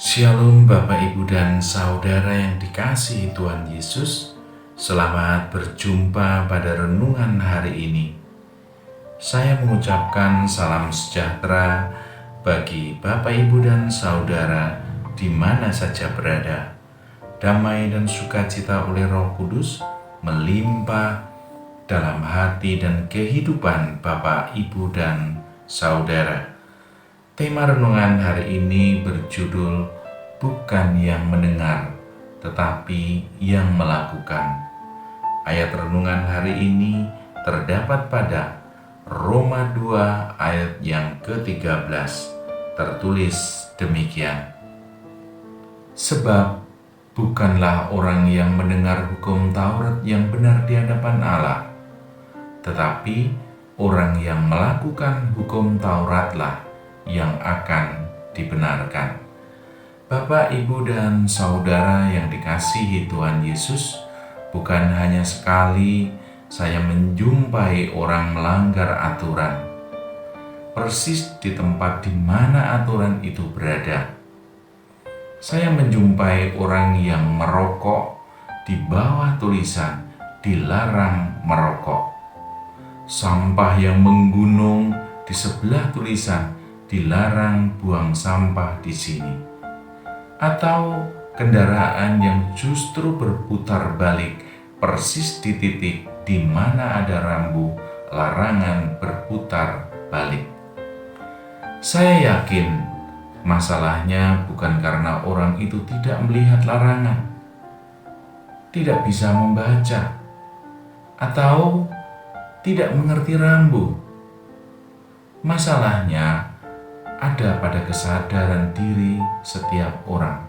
Shalom Bapak Ibu dan Saudara yang dikasihi Tuhan Yesus. Selamat berjumpa pada renungan hari ini. Saya mengucapkan salam sejahtera bagi Bapak Ibu dan Saudara di mana saja berada. Damai dan sukacita oleh Roh Kudus melimpah dalam hati dan kehidupan Bapak, Ibu, dan Saudara. Tema renungan hari ini berjudul "Bukan yang mendengar, tetapi yang melakukan". Ayat renungan hari ini terdapat pada Roma 2 ayat yang ke-13. Tertulis demikian: Sebab bukanlah orang yang mendengar hukum Taurat yang benar di hadapan Allah, tetapi orang yang melakukan hukum Tauratlah yang akan dibenarkan. Bapak, Ibu, dan Saudara yang dikasihi Tuhan Yesus, bukan hanya sekali saya menjumpai orang melanggar aturan, persis di tempat di mana aturan itu berada. Saya menjumpai orang yang merokok di bawah tulisan "Dilarang merokok", sampah yang menggunung di sebelah tulisan "Dilarang buang sampah di sini", atau kendaraan yang justru berputar balik persis di titik di mana ada rambu larangan berputar balik. Saya yakin masalahnya bukan karena orang itu tidak melihat larangan, tidak bisa membaca, atau tidak mengerti rambu. Masalahnya ada pada kesadaran diri setiap orang.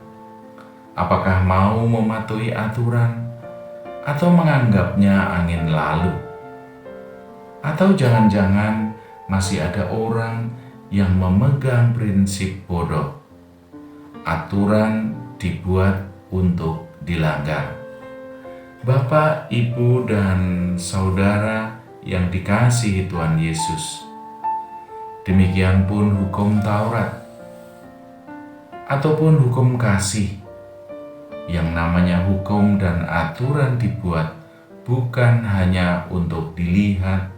Apakah mau mematuhi aturan atau menganggapnya angin lalu? Atau jangan-jangan masih ada orang yang memegang prinsip bodoh. Aturan dibuat untuk dilanggar. Bapak, Ibu, dan Saudara yang dikasihi Tuhan Yesus, demikian pun hukum Taurat ataupun hukum kasih. Yang namanya hukum dan aturan dibuat bukan hanya untuk dilihat,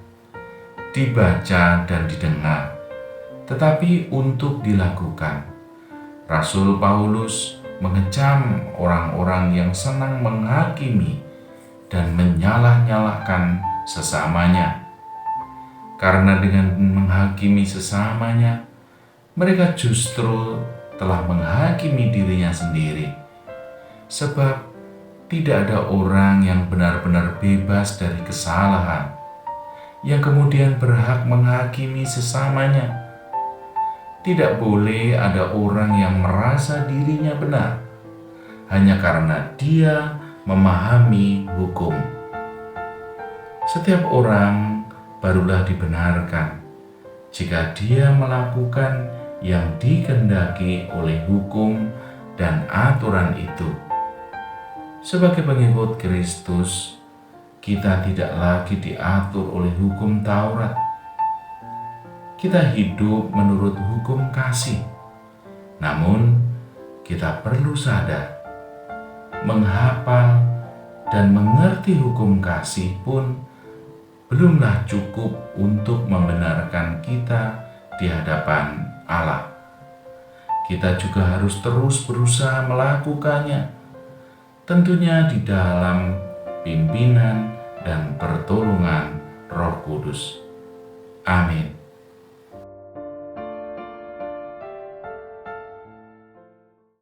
dibaca, dan didengar, tetapi untuk dilakukan. Rasul Paulus mengecam orang-orang yang senang menghakimi dan menyalah-nyalahkan sesamanya. Karena dengan menghakimi sesamanya, mereka justru telah menghakimi dirinya sendiri. Sebab tidak ada orang yang benar-benar bebas dari kesalahan, yang kemudian berhak menghakimi sesamanya. Tidak boleh ada orang yang merasa dirinya benar, hanya karena dia memahami hukum. Setiap orang barulah dibenarkan jika dia melakukan yang dikehendaki oleh hukum dan aturan itu. Sebagai pengikut Kristus, kita tidak lagi diatur oleh hukum Taurat. Kita hidup menurut hukum kasih. Namun, kita perlu sadar, menghafal dan mengerti hukum kasih pun belumlah cukup untuk membenarkan kita di hadapan Allah. Kita juga harus terus berusaha melakukannya, tentunya di dalam pimpinan dan pertolongan Roh Kudus. Amin.